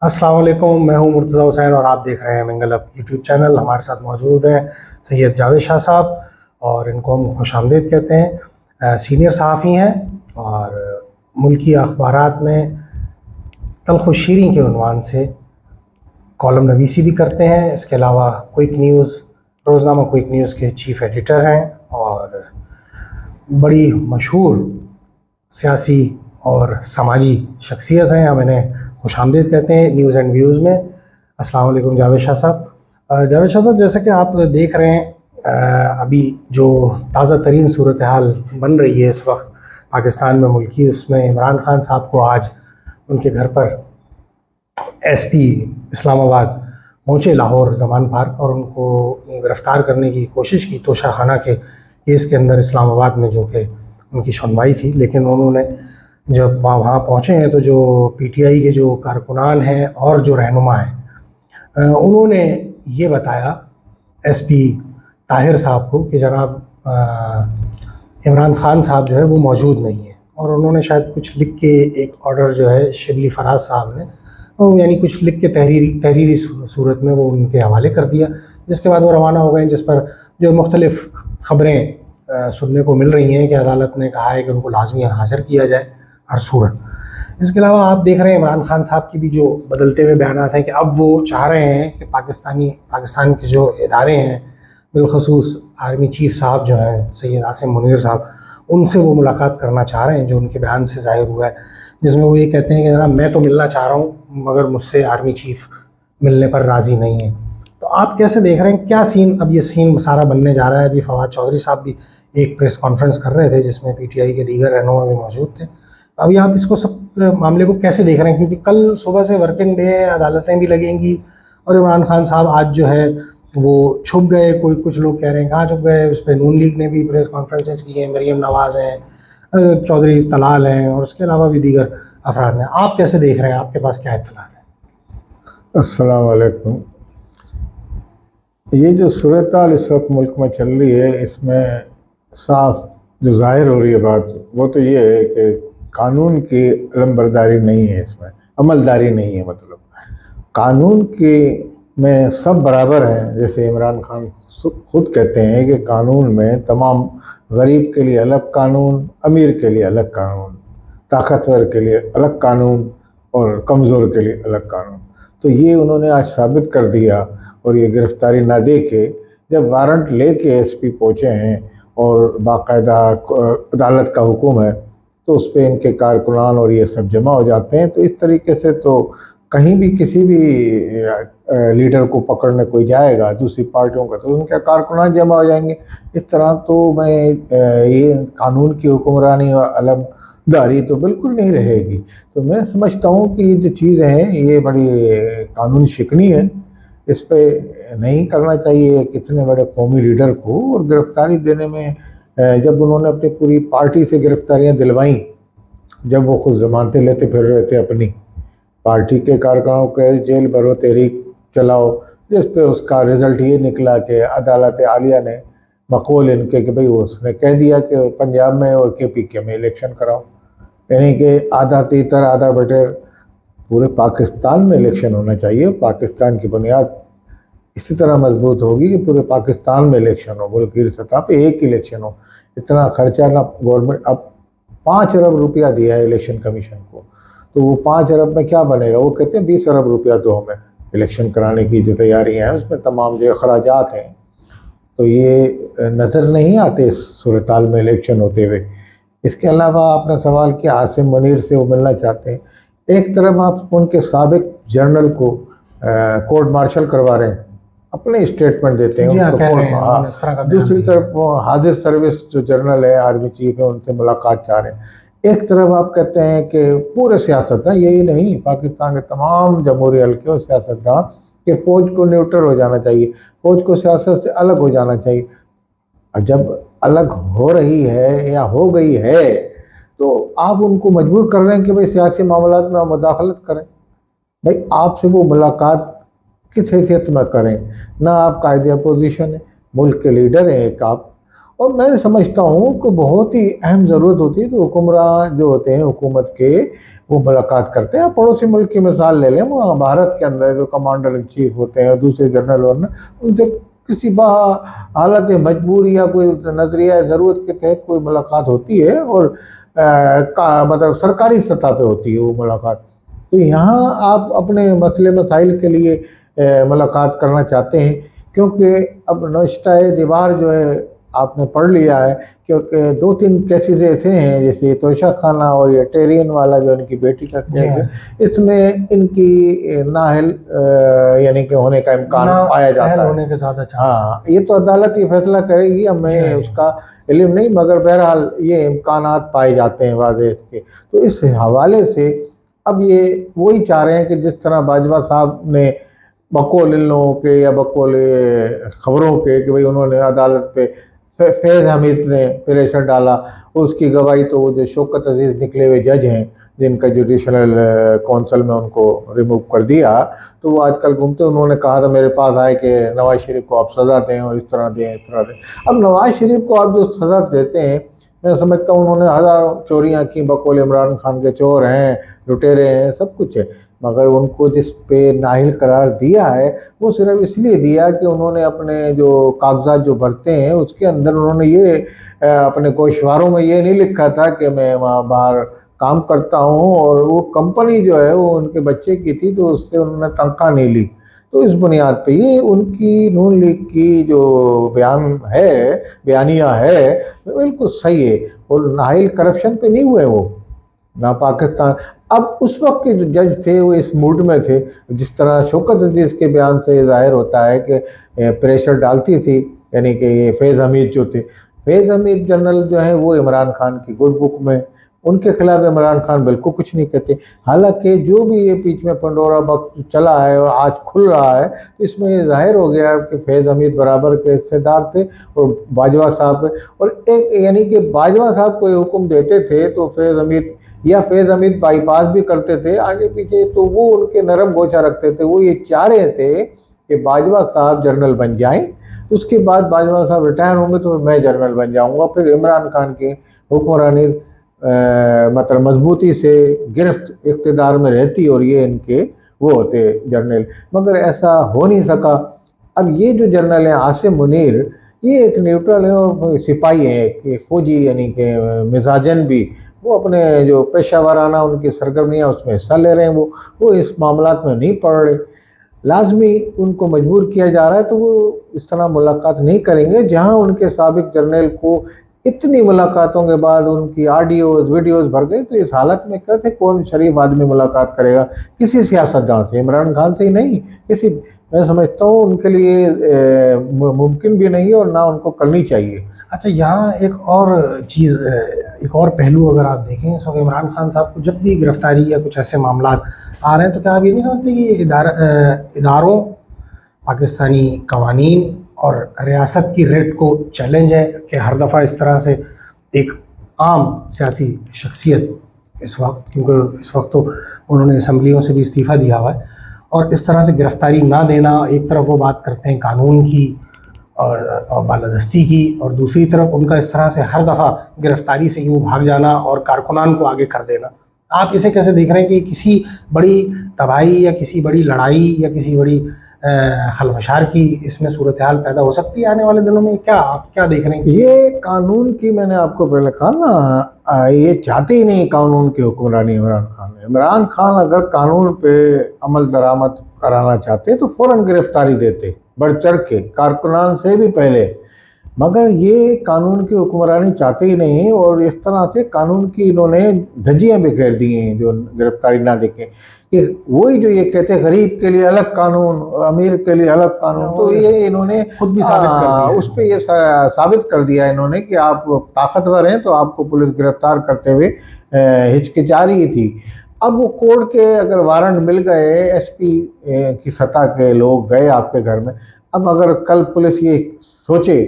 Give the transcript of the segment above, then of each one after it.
अस्सलाम वालेकुम, मैं हूं मुर्तज़ा हुसैन और आप देख रहे हैं मिंगल अप यूट्यूब चैनल। हमारे साथ मौजूद हैं सैयद जावेद शाह साहब और इनको हम खुशामदीद कहते हैं। सीनियर सहाफ़ी हैं और मुल्की अखबारात में तल्ख़ व शीरीं के उन्वान से कॉलम नवीसी भी करते हैं। इसके अलावा क्विक न्यूज़, रोज़नामा क्विक न्यूज़ के चीफ़ एडिटर हैं और बड़ी मशहूर सियासी और समाजी शख्सियत हैं। हम इन्हें खुशामदीद कहते हैं न्यूज़ एंड व्यूज़ में। अस्सलाम वालेकुम जावेद शाह साहब। जावेद शाह साहब, जैसा कि आप देख रहे हैं, अभी जो ताज़ा तरीन सूरत हाल बन रही है इस वक्त पाकिस्तान में मुल्की, उसमें इमरान खान साहब को आज उनके घर पर एसपी इस्लामाबाद पहुँचे लाहौर ज़मान पार्क और उनको गिरफ़्तार करने की कोशिश की तोशाखाना के केस के अंदर इस्लामाबाद में, जो कि उनकी सुनवाई थी। लेकिन उन्होंने जब वहाँ पहुँचे हैं तो जो पीटीआई के जो कारकुनान हैं और जो रहनुमा हैं, उन्होंने ये बताया एसपी ताहिर साहब को कि जनाब इमरान खान साहब जो है वो मौजूद नहीं है। और उन्होंने शायद कुछ लिख के एक ऑर्डर जो है शिबली फराज साहब ने, यानी कुछ लिख के तहरीरी सूरत में वो उनके हवाले कर दिया, जिसके बाद वो रवाना हो गए, जिस पर जो मुख्तलिफ़ ख़बरें सुनने को मिल रही हैं कि अदालत ने कहा है कि उनको लाजमी हाज़िर किया जाए हर सूरत। इसके अलावा आप देख रहे हैं इमरान खान साहब की भी जो बदलते हुए बयानात हैं कि अब वो चाह रहे हैं कि पाकिस्तान के जो इदारे हैं, बिलखसूस आर्मी चीफ़ साहब जो हैं सैयद आसिम मुनीर साहब, उनसे वो मुलाकात करना चाह रहे हैं, जो उनके बयान से ज़ाहिर हुआ है, जिसमें वो ये कहते हैं कि जनाब मैं तो मिलना चाह रहा हूँ मगर मुझसे आर्मी चीफ़ मिलने पर राज़ी नहीं है। तो आप कैसे देख रहे हैं, क्या सीन अब ये सीन सारा बनने जा रहा है? अभी फवाद चौधरी साहब भी एक प्रेस कॉन्फ्रेंस कर रहे थे जिसमें पीटीआई के दीगर रहनुमा भी मौजूद थे। अभी आप इसको सब मामले को कैसे देख रहे हैं? क्योंकि कल सुबह से वर्किंग डे है, अदालतें भी लगेंगी और इमरान खान साहब आज जो है वो छुप गए। कुछ लोग कह रहे हैं कहाँ छुप गए, उस पर नून लीग ने भी प्रेस कॉन्फ्रेंसेस की हैं, मरीम नवाज़ हैं, चौधरी तलाल हैं और उसके अलावा भी दीगर अफराद हैं। आप कैसे देख रहे हैं, आपके पास क्या इत्तलात है? अस्सलाम वालेकुम। ये जो सूरत हाल इस वक्त मुल्क में चल रही है, इसमें साफ जो ज़ाहिर हो रही है बात, वो तो ये है कि कानून की अलमबरदारी नहीं है, इसमें अमलदारी नहीं है। मतलब कानून की में सब बराबर हैं। जैसे इमरान खान खुद कहते हैं कि कानून में तमाम गरीब के लिए अलग कानून, अमीर के लिए अलग कानून, ताकतवर के लिए अलग कानून और कमज़ोर के लिए अलग कानून। तो ये उन्होंने आज साबित कर दिया। और ये गिरफ़्तारी ना दे के जब वारंट ले के एसपी पहुँचे हैं और बाकायदा अदालत का हुक्म है, तो उस पर इनके कारकुनान और ये सब जमा हो जाते हैं। तो इस तरीके से तो कहीं भी किसी भी लीडर को पकड़ने कोई जाएगा दूसरी पार्टियों का, तो उनके कारकुनान जमा हो जाएंगे। इस तरह तो मैं ये कानून की हुक्मरानी और अलमदारी तो बिल्कुल नहीं रहेगी। तो मैं समझता हूँ कि ये जो चीज़ है ये बड़ी कानून शिकनी है, इस पे नहीं करना चाहिए कितने बड़े कौमी लीडर को। और गिरफ्तारी देने में जब उन्होंने अपनी पूरी पार्टी से गिरफ्तारियां दिलवाई, जब वो खुद जमानतें लेते फिर रहे थे अपनी पार्टी के कारकुनों के जेल भरो तहरीक चलाओ, जिस पे उसका रिज़ल्ट ये निकला कि अदालत आलिया ने बकौल इनके कि भाई उसने कह दिया कि पंजाब में और KPK में इलेक्शन कराओ, यानी कि आधा तीतर आधा बटेर पूरे पाकिस्तान में इलेक्शन होना चाहिए। पाकिस्तान की बुनियाद इसी तरह मजबूत होगी कि पूरे पाकिस्तान में इलेक्शन हो, मुल्क की सतह पे एक इलेक्शन हो। इतना खर्चा ना गवर्नमेंट, अब 5 अरब रुपया दिया है इलेक्शन कमीशन को, तो वो 5 अरब में क्या बनेगा? वो कहते हैं 20 अरब रुपया तो हमें इलेक्शन कराने की जो तैयारियाँ हैं उसमें तमाम जो अखराजात हैं, तो ये नज़र नहीं आते इस सूरत हाल में इलेक्शन होते हुए। इसके अलावा आपने सवाल किया आसिम मुनीर से वो मिलना चाहते हैं। एक तरफ आप उनके साबिक जर्नल को कोर्ट मार्शल करवा रहे हैं, अपने स्टेटमेंट देते हैं उनको, दूसरी तरफ वो हाजिर सर्विस जो जर्नल है, आर्मी चीफ है, उनसे मुलाकात चाह रहे हैं। एक तरफ आप कहते हैं कि पूरे सियासतदान, यही नहीं पाकिस्तान के तमाम जमहूरी हल्के और सियासतदान कि फ़ौज को न्यूट्रल हो जाना चाहिए, फ़ौज को सियासत से अलग हो जाना चाहिए। और जब अलग हो रही है या हो गई है तो आप उनको मजबूर कर रहे हैं कि भाई सियासी मामलात में आप मुदाखलत करें। भाई आपसे वो मुलाकात किस हैसियत में करें? ना आप कायदे अपोजिशन है, मुल्क के लीडर हैं एक आप, اور میں سمجھتا ہوں کہ بہت ہی اہم ضرورت ہوتی ہے کہ حکمراں جو ہوتے ہیں حکومت کے وہ ملاقات کرتے ہیں. پڑوسی ملک کی مثال لے لیں, وہاں بھارت کے اندر جو کمانڈر ان چیف ہوتے ہیں اور دوسرے جنرل ان سے کسی حالت مجبوری یا کوئی نظریہ ضرورت کے تحت کوئی ملاقات ہوتی ہے, اور مطلب سرکاری سطح پہ ہوتی ہے وہ ملاقات. تو یہاں آپ اپنے مسئلے مسائل کے لیے ملاقات کرنا چاہتے ہیں, کیونکہ اب نوشتہ دیوار جو ہے آپ نے پڑھ لیا ہے, کیونکہ 2-3 کیسز ایسے ہیں جیسے توشہ خانہ اور یہ ٹیرین والا جو ان کی بیٹی کا کیس ہے, اس میں ان کی نااہل یعنی کہ ہونے کا امکان پایا جاتا ہے, ہونے کے زیادہ چانس. ہاں یہ تو عدالت ہی فیصلہ کرے گی, اب میں اس کا علم نہیں, مگر بہرحال یہ امکانات پائے جاتے ہیں واضح کے. تو اس حوالے سے اب یہ وہی چاہ رہے ہیں کہ جس طرح باجوہ صاحب نے بقول ان لوگوں کے یا بقول خبروں کے کہ بھئی انہوں نے عدالت پہ فیض حمید نے پریشر ڈالا, اس کی گواہی تو وہ جو شوکت عزیز نکلے ہوئے جج ہیں جن کا جوڈیشنل کونسل میں ان کو ریموو کر دیا, تو وہ آج کل گھومتے, انہوں نے کہا تھا میرے پاس آئے کہ نواز شریف کو آپ سزا دیں اور اس طرح دیں اس طرح دیں. اب نواز شریف کو آپ جو سزا دیتے ہیں, میں سمجھتا ہوں انہوں نے ہزاروں چوریاں کی, بقول عمران خان کے چور ہیں, لٹیرے ہیں, سب کچھ ہے, مگر ان کو جس پہ نااہل قرار دیا ہے وہ صرف اس لیے دیا کہ انہوں نے اپنے جو کاغذات جو بھرتے ہیں اس کے اندر انہوں نے یہ اپنے گوشواروں میں یہ نہیں لکھا تھا کہ میں وہاں باہر کام کرتا ہوں, اور وہ کمپنی جو ہے وہ ان کے بچے کی تھی تو اس سے انہوں نے تنخواہ نہیں لی. تو اس بنیاد پہ یہ ان کی نون لیگ کی جو بیانیہ ہے بالکل صحیح ہے, اور نااہل کرپشن پہ نہیں ہوئے وہ نہ پاکستان. اب اس وقت کے جو جج تھے وہ اس موڈ میں تھے, جس طرح شوکت عزیز کے بیان سے ظاہر ہوتا ہے کہ پریشر ڈالتی تھی, یعنی کہ یہ فیض حمید جو تھے, فیض حمید جنرل جو ہیں وہ عمران خان کی گڈ بک میں, ان کے خلاف عمران خان بالکل کچھ نہیں کہتے. حالانکہ جو بھی یہ بیچ میں پنڈورا باکس چلا ہے اور آج کھل رہا ہے, تو اس میں یہ ظاہر ہو گیا کہ فیض حمید برابر کے حصے دار تھے اور باجوہ صاحب, اور ایک یعنی کہ باجوہ صاحب کوئی حکم دیتے تھے تو فیض حمید بائی پاس بھی کرتے تھے آگے پیچھے, تو وہ ان کے نرم گوچہ رکھتے تھے. وہ یہ چاہ رہے تھے کہ باجوہ صاحب جنرل بن جائیں, اس کے بعد باجوہ صاحب ریٹائر ہوں گے تو میں جنرل بن جاؤں گا, پھر عمران خان کی حکمرانی مطلب مضبوطی سے گرفت اقتدار میں رہتی اور یہ ان کے وہ ہوتے جنرل, مگر ایسا ہو نہیں سکا. اب یہ جو جنرل ہیں عاصم منیر, یہ ایک نیوٹرل ہیں اور سپاہی ہیں کہ فوجی, یعنی کہ مزاجن بھی وہ اپنے جو پیشہ ورانہ ان کی سرگرمیاں اس میں حصہ لے رہے ہیں, وہ اس معاملات میں نہیں پڑ رہے. لازمی ان کو مجبور کیا جا رہا ہے, تو وہ اس طرح ملاقات نہیں کریں گے. جہاں ان کے سابق جرنیل کو اتنی ملاقاتوں کے بعد ان کی آڈیوز ویڈیوز بھر گئی, تو اس حالت میں کیسے کون شریف آدمی ملاقات کرے گا؟ کسی سیاستدان سے, عمران خان سے ہی نہیں, کسی, میں سمجھتا ہوں ان کے لیے ممکن بھی نہیں ہے اور نہ ان کو کرنی چاہیے. اچھا, یہاں ایک اور چیز, ایک اور پہلو اگر آپ دیکھیں, اس وقت عمران خان صاحب کو جب بھی گرفتاری یا کچھ ایسے معاملات آ رہے ہیں, تو کیا آپ یہ نہیں سمجھتے کہ اداروں, پاکستانی قوانین اور ریاست کی ریٹ کو چیلنج ہے کہ ہر دفعہ اس طرح سے ایک عام سیاسی شخصیت اس وقت, کیونکہ اس وقت تو انہوں نے اسمبلیوں سے بھی استعفیٰ دیا ہوا ہے, اور اس طرح سے گرفتاری نہ دینا, ایک طرف وہ بات کرتے ہیں قانون کی اور بالادستی کی, اور دوسری طرف ان کا اس طرح سے ہر دفعہ گرفتاری سے یوں بھاگ جانا اور کارکنان کو آگے کر دینا. آپ اسے کیسے دیکھ رہے ہیں کہ کسی بڑی تباہی یا کسی بڑی لڑائی یا کسی بڑی خلفشار کی اس میں صورتحال پیدا ہو سکتی ہے آنے والے دنوں میں؟ کیا آپ کیا دیکھ رہے ہیں؟ یہ قانون کی, میں نے آپ کو پہلے کہا نا, یہ چاہتے ہی نہیں قانون کی حکمرانی عمران خان. عمران خان اگر قانون پہ عمل درآمد کرانا چاہتے تو فوراً گرفتاری دیتے, بڑھ چڑھ کے, کارکنان سے بھی پہلے, مگر یہ قانون کی حکمرانی چاہتے ہی نہیں, اور اس طرح سے قانون کی انہوں نے دھجیاں بکھیر دی ہیں جو گرفتاری نہ دیکھیں. کہ وہی جو یہ کہتے ہیں غریب کے لیے الگ قانون اور امیر کے لیے الگ قانون, تو یہ انہوں نے خود بھی ثابت کر دیا, اس پہ یہ ثابت کر دیا انہوں نے کہ آپ طاقتور ہیں تو آپ کو پولیس گرفتار کرتے ہوئے ہچکچا رہی تھی. اب وہ کورٹ کے اگر وارنٹ مل گئے, ایس پی کی سطح کے لوگ گئے آپ کے گھر میں, اب اگر کل پولیس یہ سوچے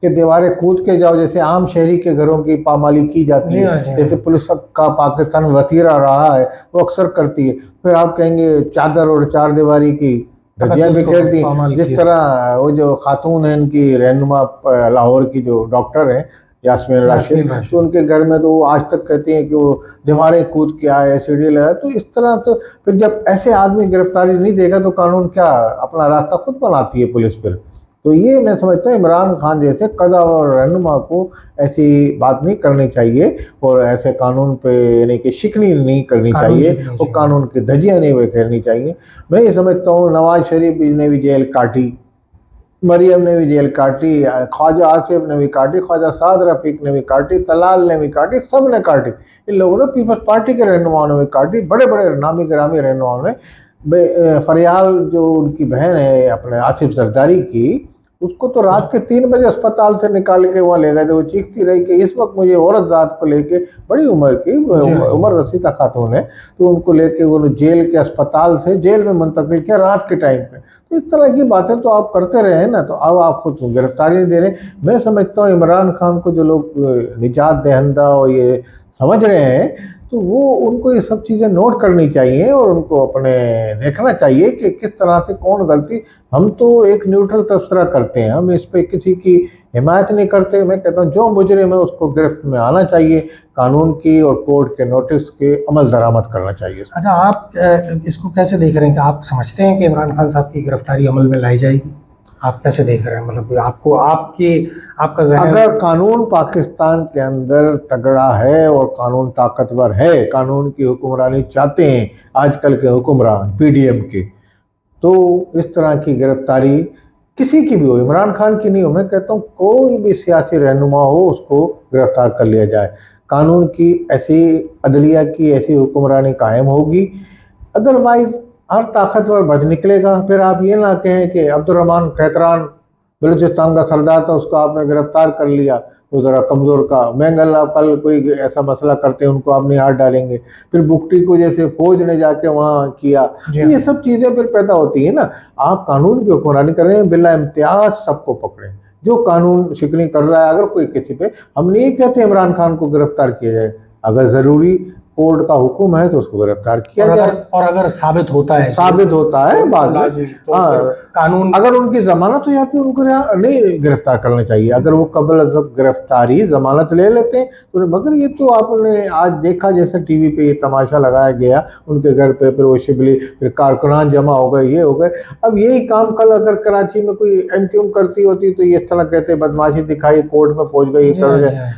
کہ دیواریں کود کے جاؤ, جیسے عام شہری کے گھروں کی پامالی کی جاتی ہے, جیسے پولیس کا پاکستان وتیرہ رہا ہے وہ اکثر کرتی ہے, پھر آپ کہیں گے چادر اور چار دیواری کی धज्जियां बिखेर दी। पामाल जिस किया। तरह वो जो खातून है इनकी रहनुमा लाहौर की जो डॉक्टर है यास्मीन राशिद, तो उनके घर में तो वो आज तक कहती हैं कि वो दीवारें कूद के आए, सीढ़ी लगा। तो इस तरह तो फिर जब ऐसे आदमी गिरफ्तारी नहीं देगा तो कानून क्या अपना रास्ता खुद बनाती है पुलिस फिर। तो ये मैं समझता हूँ इमरान खान जैसे कदा और रहनुमा को ऐसी बात नहीं करनी चाहिए और ऐसे कानून पे यानी कि शिकनी नहीं करनी चाहिए और कानून की धज्जियां नहीं बिखेरनी चाहिए। मैं ये समझता हूँ नवाज शरीफ ने भी जेल काटी, मरियम ने भी जेल काटी, ख्वाजा आसिफ ने भी काटी, ख्वाजा साद रफीक ने भी काटी, तलाल ने भी काटी, सब ने काटी। इन लोगों ने पीपल्स पार्टी के रहनुमाओं ने भी काटी, बड़े बड़े नामी गिरामी रहनुमाओं ने। फरियाल जो उनकी बहन है अपने आसिफ जरदारी की, उसको तो रात के 3 बजे अस्पताल से निकाल के वहाँ ले गए थे। वो चीखती रही कि इस वक्त मुझे औरत जात को लेके, बड़ी उम्र की उमर रसीदा खातून है, तो उनको लेके वो जेल के अस्पताल से जेल में मुंतकिल किया रात के टाइम पे। तो इस तरह की बातें तो आप करते रहे ना, तो अब आप खुद गिरफ्तारी नहीं दे रहे। मैं समझता हूँ इमरान खान को जो लोग निजात दहंदा और ये समझ रहे हैं, तो वो उनको ये सब चीज़ें नोट करनी चाहिए और उनको अपने देखना चाहिए कि किस तरह से कौन गलती। हम तो एक न्यूट्रल तबसरा करते हैं, हम इस पे किसी की हिमायत नहीं करते। मैं कहता हूँ जो मुजरिम है उसको गिरफ्त में आना चाहिए, कानून की और कोर्ट के नोटिस के अमल दरामद करना चाहिए। अच्छा, आप इसको कैसे देख रहे हैं कि आप समझते हैं कि इमरान खान साहब की गिरफ्तारी अमल में लाई जाएगी? आप कैसे देख रहे हैं, मतलब आपको आपका ज़हन? अगर कानून पाकिस्तान के अंदर तगड़ा है और कानून ताकतवर है, कानून की हुक्मरानी चाहते हैं आजकल के हुक्मरान पीडीएम के, तो इस तरह की गिरफ्तारी किसी की भी हो, इमरान खान की नहीं हो, मैं कहता हूँ कोई भी सियासी रहनुमा हो उसको गिरफ्तार कर लिया जाए। कानून की ऐसी, अदलिया की ऐसी हुक्मरानी कायम होगी, अदरवाइज हर ताकतवर बच निकलेगा। फिर आप ये ना कहें कि अब्दुर्रहमान कैतरान बलूचिस्तान का सरदार था, उसको आपने गिरफ्तार कर लिया, वो ज़रा कमज़ोर का। मैंगल कल कोई ऐसा मसला करते हैं उनको आप नहीं हाथ डालेंगे। फिर बुकटी को जैसे फौज ने जाके वहाँ किया, ये सब चीज़ें फिर पैदा होती है ना। आप कानून की हुक्मरानी कर रहे हैं, बिला इम्तियाज सबको पकड़ें जो कानून शिकनी कर रहा है। अगर कोई किसी पे, हम नहीं कहते इमरान खान को गिरफ्तार किया जाए, अगर ज़रूरी कोर्ट का हुक्म है तो उसको गिरफ्तार किया जाए। और अगर साबित होता है बाद में, तो कानून, अगर उनकी जमानत हो जाती है उनको नहीं गिरफ्तार करना चाहिए। अगर वो कबल गिरफ्तारी जमानत ले लेते हैं तो, मगर ये तो आपने आज देखा जैसे टीवी पे ये तमाशा लगाया गया उनके घर पे, फिर वो शिबली, फिर कारकुनान जमा हो गए, ये हो गए। अब यही काम कल अगर कराची में कोई एमक्यूएम करती होती तो ये इस तरह कहते बदमाशी दिखाई, कोर्ट में पहुंच गई, कर गए।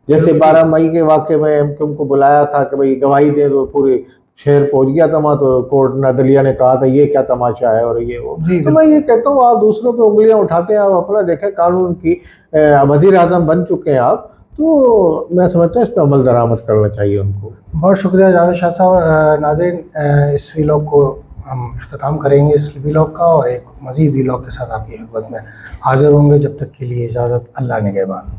जैसे 12 मई के वाक़े में एमक्यूएम को बुलाया था कि भाई गवाही दे, तो पूरे शहर पहुंच गया था वहाँ, तो कोर्ट ने, अदलिया ने कहा था ये क्या तमाशा है और ये वो। तो मैं ये कहता हूँ आप दूसरों पे उंगलियां उठाते हैं, आप अपना देखें। कानून की वज़ीर आज़म बन चुके हैं आप, तो मैं समझता हूँ इस पर अमल दरामद करना चाहिए उनको। बहुत शुक्रिया जावेद शाह साहब। नाज़रीन, इस व्लॉग को हम इख्तिताम करेंगे इस व्लॉग का, और एक मज़ीद व्लॉग के साथ आपकी खिदमत में हाज़िर होंगे। जब तक के लिए इजाज़त, अल्लाह निगहबान।